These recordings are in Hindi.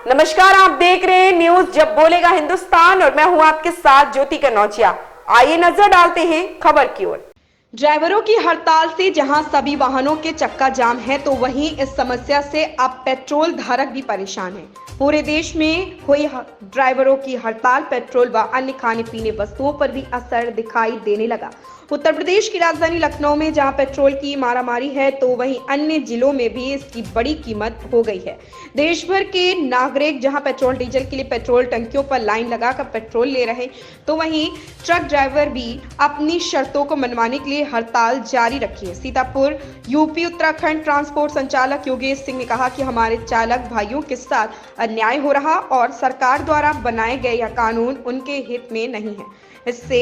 नमस्कार, आप देख रहे हैं न्यूज जब बोलेगा हिंदुस्तान और मैं हूं आपके साथ ज्योति कनौजिया। आइए नजर डालते हैं खबर की ओर। ड्राइवरों की हड़ताल से जहां सभी वाहनों के चक्का जाम है, तो वहीं इस समस्या से अब पेट्रोल धारक भी परेशान हैं। पूरे देश में हुई ड्राइवरों की हड़ताल पेट्रोल व अन्य खाने पीने वस्तुओं पर भी असर दिखाई देने लगा। उत्तर प्रदेश की राजधानी लखनऊ में जहां पेट्रोल की मारामारी है, तो वहीं अन्य जिलों में भी इसकी बड़ी कीमत हो गई है। देश भर के नागरिक जहां पेट्रोल डीजल के लिए पेट्रोल टंकियों पर लाइन लगाकर पेट्रोल ले रहे, तो वहीं ट्रक ड्राइवर भी अपनी शर्तों को मनवाने के लिए हड़ताल जारी रखी है। सीतापुर यूपी उत्तराखंड ट्रांसपोर्ट संचालक योगेश सिंह ने कहा कि हमारे चालक भाइयों के साथ अन्याय हो रहा और सरकार द्वारा बनाए गए यह कानून उनके हित में नहीं है। इससे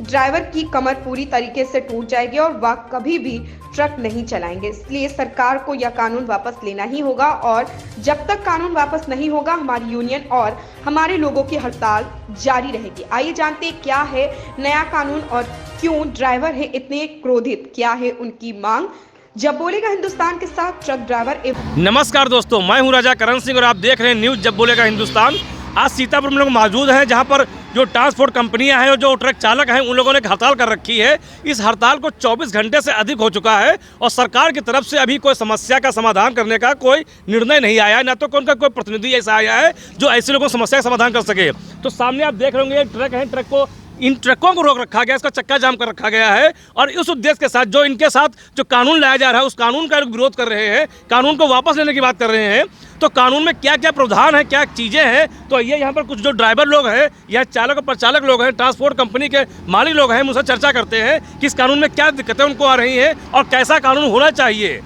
ड्राइवर की कमर पूरी तरीके से टूट जाएगी और वह कभी भी ट्रक नहीं चलाएंगे। इसलिए सरकार को यह कानून वापस लेना ही होगा और जब तक कानून वापस नहीं होगा, हमारी यूनियन और हमारे लोगों की हड़ताल जारी रहेगी। आइए जानते हैं क्या है नया कानून और क्यों ड्राइवर है इतने क्रोधित, क्या है उनकी मांग। जब बोलेगा हिंदुस्तान के साथ ट्रक ड्राइवर। नमस्कार दोस्तों, मैं हूं राजा करण सिंह और आप देख रहे हैं न्यूज़ जब बोलेगा हिंदुस्तान। आज सीतापुर में लोग मौजूद हैं, जहां पर जो ट्रांसपोर्ट कंपनियां हैं और जो ट्रक चालक हैं, उन लोगों ने हड़ताल कर रखी है। इस हड़ताल को 24 घंटे से अधिक हो चुका है और सरकार की तरफ से अभी कोई समस्या का समाधान करने का कोई निर्णय नहीं आया है, ना तो उनका कोई प्रतिनिधि ऐसा आया है जो ऐसे लोगों की समस्या का समाधान कर सके। तो सामने आप देख रहे होंगे एक ट्रक है, ट्रक को इन ट्रकों को रोक रखा गया, इसका चक्का जाम कर रखा गया है और इस उद्देश्य के साथ जो इनके साथ जो कानून लाया जा रहा है, उस कानून का विरोध कर रहे हैं, कानून को वापस लेने की बात कर रहे हैं। तो कानून में क्या क्या प्रावधान है, क्या चीज़ें हैं, तो ये यहाँ पर कुछ जो ड्राइवर लोग हैं या चालक और प्रचालक लोग हैं, ट्रांसपोर्ट कंपनी के मालिक लोग हैं, मुझसे चर्चा करते हैं कि इस कानून में क्या दिक्कतें उनको आ रही हैं और कैसा कानून होना चाहिए।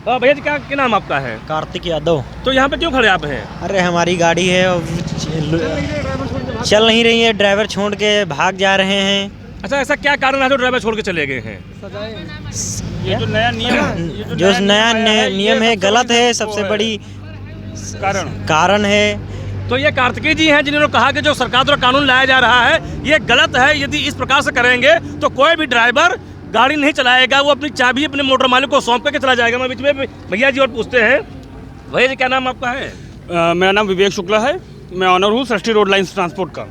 भैया जी, क्या नाम आपका है? कार्तिक यादव। तो यहाँ पे क्यों खड़े आप हैं? अरे हमारी गाड़ी है और चल नहीं रही है, ड्राइवर छोड़ के भाग जा रहे हैं। अच्छा, ऐसा क्या कारण है जो ड्राइवर छोड़ के चले गए हैं? ये जो नया नियम है गलत है, सबसे बड़ी कारण है। तो ये कार्तिकेय जी हैं जिन्होंने कहा कि जो सरकार द्वारा कानून लाया जा रहा है ये गलत है। यदि इस प्रकार से करेंगे तो कोई भी ड्राइवर गाड़ी नहीं चलाएगा, वो अपनी चाबी अपने मोटर मालिक को सौंप करके चला जाएगा। मैं बीच में भैया जी और पूछते हैं, भैया जी क्या नाम आपका है? मेरा नाम विवेक शुक्ला है, मैं ऑनर हूँ सृष्टि रोड लाइन्स ट्रांसपोर्ट का।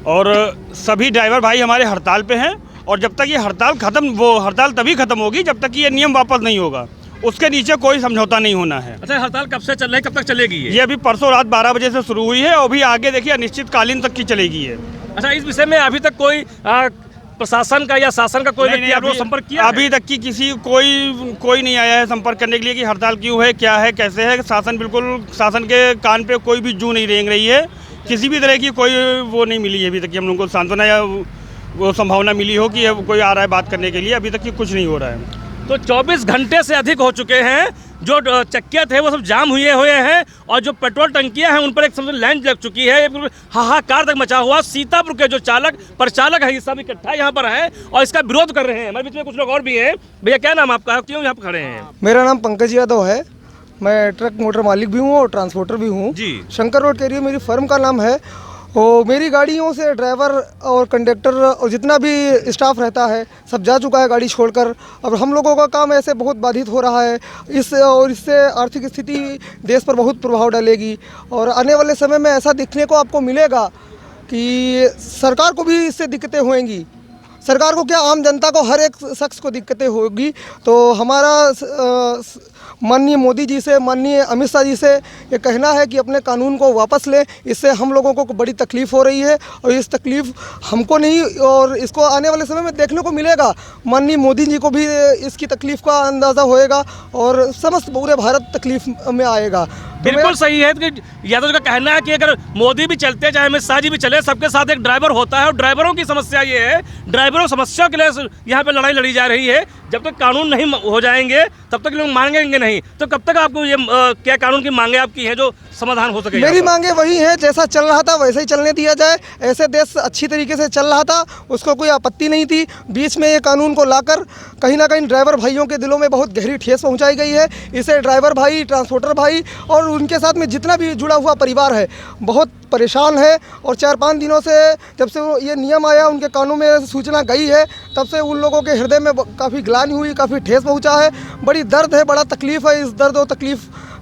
और सभी ड्राइवर भाई हमारे हड़ताल पे हैं और जब तक ये हड़ताल तभी ख़त्म होगी जब तक ये नियम वापस नहीं होगा। उसके नीचे कोई समझौता नहीं होना है। अच्छा, हड़ताल कब से चल रही है, कब तक चलेगी ये अभी परसों रात 12 बजे से शुरू हुई है और अभी आगे देखिए अनिश्चितकालीन तक की चलेगी है। अच्छा, इस विषय में अभी तक कोई प्रशासन का या शासन का कोई संपर्क किया? अभी तक की कोई नहीं आया है संपर्क करने के लिए कि हड़ताल क्यों है, क्या है, कैसे है। शासन के कान पे कोई भी जू नहीं रेंग रही है, किसी भी तरह की कोई वो नहीं मिली है अभी तक कि हम लोगों को सांत्वना या वो संभावना मिली हो कि कोई आ रहा है बात करने के लिए। अभी तक की कुछ नहीं हो रहा है। तो 24 घंटे से अधिक हो चुके हैं, जो चक्के थे वो सब जाम हुए हैं और जो पेट्रोल टंकियां हैं उन पर एक लाइन लग चुकी है। हाहाकार तक मचा हुआ। सीतापुर के जो चालक प्रचालक है ये सब इकट्ठा यहाँ पर हैं और इसका विरोध कर रहे हैं। हमारे बीच में कुछ लोग और भी हैं। भैया क्या नाम आपका, क्यों यहाँ पर खड़े हैं? मेरा नाम पंकज यादव है, मैं ट्रक मोटर मालिक भी हूँ और ट्रांसपोर्टर भी हूँ जी। शंकर रोड के एरिया मेरी फर्म का नाम है और मेरी गाड़ियों से ड्राइवर और कंडक्टर और जितना भी स्टाफ रहता है सब जा चुका है गाड़ी छोड़कर। अब हम लोगों का काम ऐसे बहुत बाधित हो रहा है इससे आर्थिक स्थिति देश पर बहुत प्रभाव डालेगी और आने वाले समय में ऐसा दिखने को आपको मिलेगा कि सरकार को भी इससे दिक्कतें होंगी। सरकार को क्या, आम जनता को, हर एक शख्स को दिक्कतें होगी। तो हमारा माननीय मोदी जी से, माननीय अमित शाह जी से ये कहना है कि अपने कानून को वापस लें। इससे हम लोगों को बड़ी तकलीफ़ हो रही है और इस तकलीफ़ हमको नहीं और इसको आने वाले समय में देखने को मिलेगा। माननीय मोदी जी को भी इसकी तकलीफ़ का अंदाज़ा होएगा और समस्त पूरे भारत तकलीफ़ में आएगा। बिल्कुल सही है कि यादव का कहना है कि अगर मोदी भी चलते चाहे अमित शाह जी भी चले, सबके साथ एक ड्राइवर होता है और ड्राइवरों की समस्या ये है, ड्राइवरों समस्या के लिए यहाँ पे लड़ाई लड़ी जा रही है। जब तक कानून नहीं हो जाएंगे तब तक लोग मांगेंगे नहीं। तो कब तक आपको ये क्या कानून की मांगे आपकी हैं जो समाधान हो सके? मेरी मांगे वही है, जैसा चल रहा था वैसे ही चलने दिया जाए। ऐसे देश अच्छी तरीके से चल रहा था, उसको कोई आपत्ति नहीं थी। बीच में ये कानून को लाकर कहीं ना कहीं ड्राइवर भाइयों के दिलों में बहुत गहरी ठेस पहुंचाई गई है। इसे ड्राइवर भाई, ट्रांसपोर्टर भाई और उनके साथ में जितना भी जुड़ा हुआ परिवार है बहुत परेशान है। और 4-5 दिनों से जब से ये नियम आया, उनके कानों में सूचना गई है, तब से उन लोगों के हृदय में काफ़ी ग्लानि हुई, काफ़ी ठेस पहुंचा है। बड़ी दर्द है, बड़ा तकलीफ़ है। इस दर्द और तकलीफ़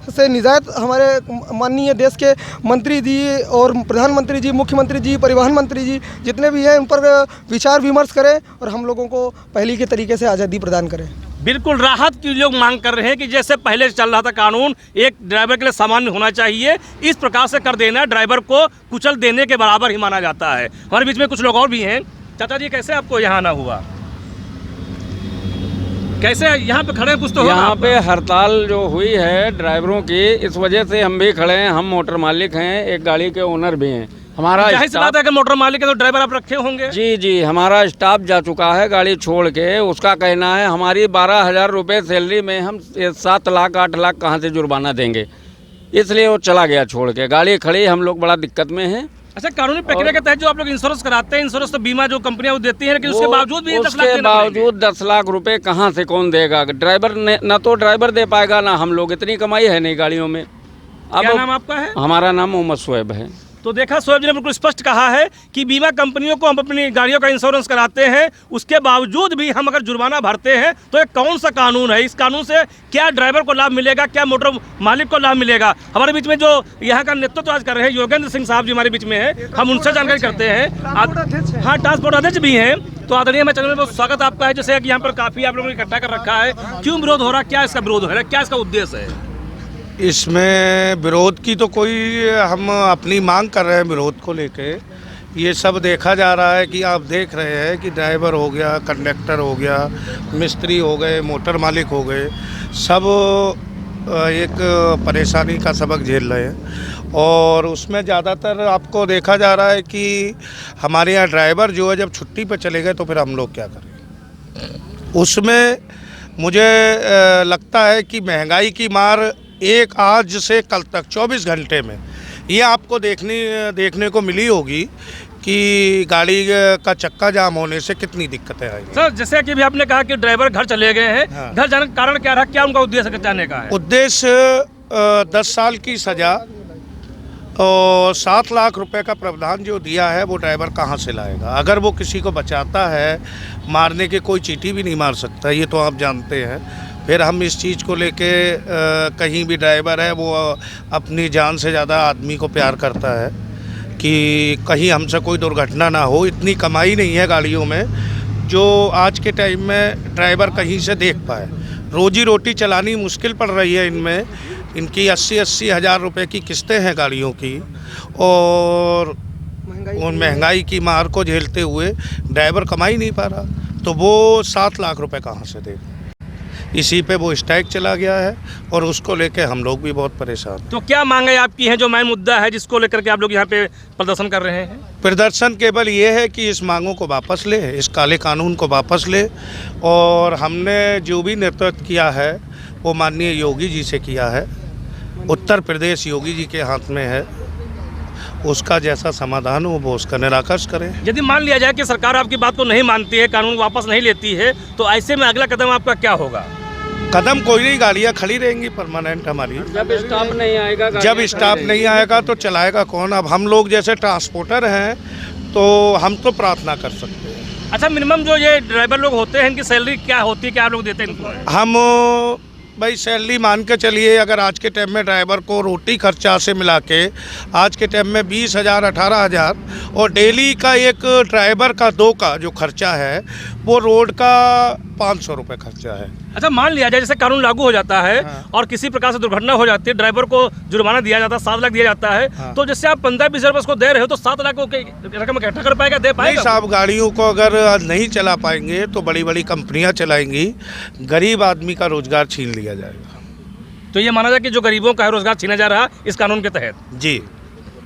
से निजात हमारे माननीय देश के मंत्री जी और प्रधानमंत्री जी, मुख्यमंत्री जी, परिवहन मंत्री जी जितने भी हैं उन पर विचार विमर्श करें और हम लोगों को पहले के तरीके से आज़ादी प्रदान करें। बिल्कुल राहत की लोग मांग कर रहे हैं कि जैसे पहले चल रहा था कानून, एक ड्राइवर के लिए सामान्य होना चाहिए, इस प्रकार से कर देना ड्राइवर को कुचल देने के बराबर ही माना जाता है। हमारे बीच में कुछ लोग और भी हैं। चाचा जी, कैसे आपको यहाँ आना हुआ? कैसे यहाँ पे खड़े हैं? कुछ तो यहाँ पे हड़ताल जो हुई है ड्राइवरों की, इस वजह से हम भी खड़े हैं। हम मोटर मालिक हैं, एक गाड़ी के ओनर भी हैं। हमारा जाहिर सी बात है कि मोटर मालिक है तो ड्राइवर आप रखे होंगे। जी, हमारा स्टाफ जा चुका है गाड़ी छोड़ के। उसका कहना है हमारी 12,000 रुपये सैलरी में हम 7 लाख 8 लाख कहाँ से जुर्माना देंगे, इसलिए वो चला गया छोड़ के। गाड़ी खड़ी, हम लोग बड़ा दिक्कत में हैं। अच्छा, कानूनी प्रक्रिया के तहत जो आप लोग इंश्योरेंस कराते हैं, इंश्योरेंस तो बीमा जो कंपनियां वो देती हैं, लेकिन उसके बावजूद भी 10 लाख उसके बावजूद 10 लाख रुपए कहाँ से कौन देगा? ड्राइवर न तो ड्राइवर दे पाएगा, ना हम लोग। इतनी कमाई है नहीं गाड़ियों में। क्या नाम आपका है? हमारा नाम मोहम्मद शोएब है। तो देखा, शोएब जी ने बिल्कुल स्पष्ट कहा है कि बीमा कंपनियों को हम अपनी गाड़ियों का इंश्योरेंस कराते हैं, उसके बावजूद भी हम अगर जुर्माना भरते हैं तो ये कौन सा कानून है? इस कानून से क्या ड्राइवर को लाभ मिलेगा, क्या मोटर मालिक को लाभ मिलेगा? हमारे बीच में जो यहाँ का नेतृत्व आज कर रहे हैं योगेंद्र सिंह साहब जी हमारे बीच में है, हम उनसे जानकारी करते हैं। हाँ, ट्रांसपोर्ट अध्यक्ष भी हैं। तो आदरणीय, मैं चैनल में बहुत स्वागत आपका है। जैसे कि यहाँ पर काफ़ी आप लोगों ने इकट्ठा कर रखा है, क्यों विरोध हो रहा है, क्या इसका विरोध हो रहा है, क्या इसका उद्देश्य है? इसमें विरोध की तो कोई, हम अपनी मांग कर रहे हैं विरोध को लेके। ये सब देखा जा रहा है कि आप देख रहे हैं कि ड्राइवर हो गया, कंडक्टर हो गया, मिस्त्री हो गए, मोटर मालिक हो गए, सब एक परेशानी का सबक झेल रहे हैं। और उसमें ज़्यादातर आपको देखा जा रहा है कि हमारे यहाँ ड्राइवर जो है जब छुट्टी पर चले गए तो फिर हम लोग क्या करें? उसमें मुझे लगता है कि महंगाई की मार एक आज से कल तक 24 घंटे में ये आपको देखने को मिली होगी कि गाड़ी का चक्का जाम होने से कितनी दिक्कतें आई। सर, जैसे कि भी आपने कहा कि ड्राइवर घर चले गए हैं, हाँ। घर जाने का कारण क्या रहा, क्या उनका उद्देश्य जाने का है? उद्देश्य 10 साल की सज़ा और 7 लाख रुपए का प्रावधान जो दिया है वो ड्राइवर कहाँ से लाएगा? अगर वो किसी को बचाता है, मारने के कोई चींटी भी नहीं मार सकता, ये तो आप जानते हैं। फिर हम इस चीज़ को लेके कहीं भी ड्राइवर है वो अपनी जान से ज़्यादा आदमी को प्यार करता है कि कहीं हमसे कोई दुर्घटना ना हो। इतनी कमाई नहीं है गाड़ियों में जो आज के टाइम में ड्राइवर कहीं से देख पाए। रोजी रोटी चलानी मुश्किल पड़ रही है इनमें। इनकी 80-80 हज़ार रुपये की किस्तें हैं गाड़ियों की, और महंगाई की मार को झेलते हुए ड्राइवर कमा ही नहीं पा रहा, तो वो 7 लाख रुपए कहाँ से देगा? इसी पे वो स्ट्राइक चला गया है और उसको लेके हम लोग भी बहुत परेशान हैं। तो क्या मांगे आपकी हैं जो मेन मुद्दा है जिसको लेकर के आप लोग यहाँ पे प्रदर्शन कर रहे हैं? प्रदर्शन केवल ये है कि इस मांगों को वापस ले, इस काले कानून को वापस ले, और हमने जो भी नेतृत्व किया है वो माननीय योगी जी से किया है। उत्तर प्रदेश योगी जी के हाथ में है, उसका जैसा समाधान हो वो उसका निराकरण करें। यदि मान लिया जाए कि सरकार आपकी बात को नहीं मानती है, कानून वापस नहीं लेती है, तो ऐसे में अगला कदम आपका क्या होगा? कदम कोई नहीं, गाड़ियाँ खड़ी रहेंगी परमानेंट हमारी। जब स्टाफ नहीं आएगा, जब स्टाफ नहीं आएगा तो चलाएगा कौन? अब हम लोग जैसे ट्रांसपोर्टर हैं तो हम तो प्रार्थना कर सकते हैं। अच्छा, मिनिमम जो ये ड्राइवर लोग होते हैं इनकी सैलरी क्या होती है, क्या आप लोग देते हैं इनको? हम भाई सैलरी मान के चलिए, अगर आज के टाइम में ड्राइवर को रोटी खर्चा से मिला के आज के टाइम में 20,000 18,000, और डेली का एक ड्राइवर का 2 का जो खर्चा है वो रोड का 500 रुपये खर्चा है। अच्छा, मान लिया जाए जैसे कानून लागू हो जाता है, हाँ। और किसी प्रकार से दुर्घटना हो जाती है, ड्राइवर को जुर्माना दिया जाता है, 7 लाख दिया जाता है, हाँ। तो जैसे आप 15-20 हज़ार उसको दे रहे हो तो 7 लाख को रकम इकट्ठा कर पाएगा, दे पाएगा? नहीं साहब, गाड़ियों को अगर नहीं चला पाएंगे तो बड़ी बड़ी कंपनियां चलाएंगी, गरीब आदमी का रोजगार छीन लिया जाएगा। तो ये माना जाए कि जो गरीबों का रोजगार छीना जा रहा है इस कानून के तहत? जी।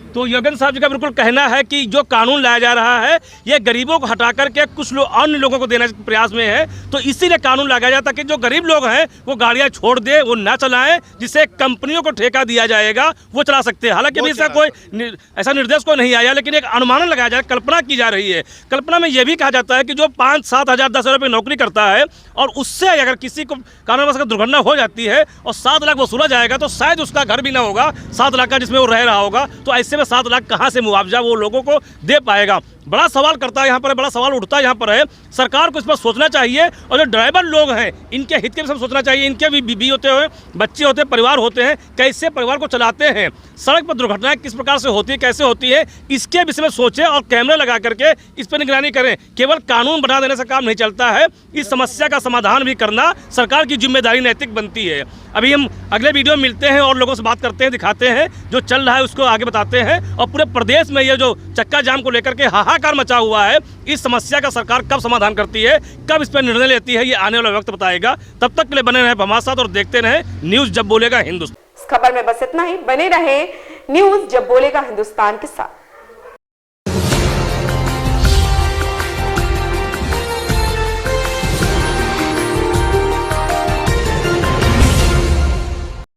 तो योगेंद्र साहब जी का बिल्कुल कहना है कि जो कानून लाया जा रहा है ये गरीबों को हटा करके कुछ लोग अन्य लोगों को देने के प्रयास में है, तो इसीलिए कानून लगाया जाता है कि जो गरीब लोग हैं वो गाड़ियां छोड़ दे, वो ना चलाएं, जिससे कंपनियों को ठेका दिया जाएगा, वो चला सकते हैं। हालांकि अभी इसका कोई ऐसा निर्देश को नहीं आया, लेकिन एक अनुमान लगाया जाए, कल्पना की जा रही है। कल्पना में यह भी कहा जाता है कि जो 5-7 हज़ार 10 हज़ार रुपये नौकरी करता है और उससे अगर किसी को कानूनवश दुर्घटना हो जाती है और 7 लाख वसूला जाएगा तो शायद उसका घर भी ना होगा 7 लाख का जिसमें वो रह रहा होगा, तो ऐसे में 7 लाख कहाँ से मुआवजा वो लोगों को दे पाएगा? बड़ा सवाल करता है यहाँ पर, बड़ा सवाल उठता है यहाँ पर है। सरकार को इस पर सोचना चाहिए और जो ड्राइवर लोग हैं इनके हित के विषय में सोचना चाहिए। इनके भी बीवी होते हैं, बच्चे होते हैं, परिवार होते हैं, कैसे परिवार को चलाते हैं, सड़क पर दुर्घटनाएं किस प्रकार से होती है, कैसे होती है, इसके विषय में सोचें और कैमरे लगा करके इस पर निगरानी करें। केवल कानून बना देने से काम नहीं चलता है, इस समस्या का समाधान भी करना सरकार की जिम्मेदारी नैतिक बनती है। अभी हम अगले वीडियो में मिलते हैं और लोगों से बात करते हैं, दिखाते हैं जो चल रहा है उसको आगे बताते हैं। और पूरे प्रदेश में ये जो चक्का जाम को लेकर के हाहाकार मचा हुआ है, इस समस्या का सरकार कब समाधान करती है, कब इस पर निर्णय लेती है, ये आने वाला वक्त बताएगा। तब तक के लिए बने रहे हमारे साथ और देखते रहे न्यूज़ जब बोलेगा हिंदुस्तान। इस खबर में बस इतना ही, बने रहे न्यूज़ जब बोलेगा हिंदुस्तान के साथ।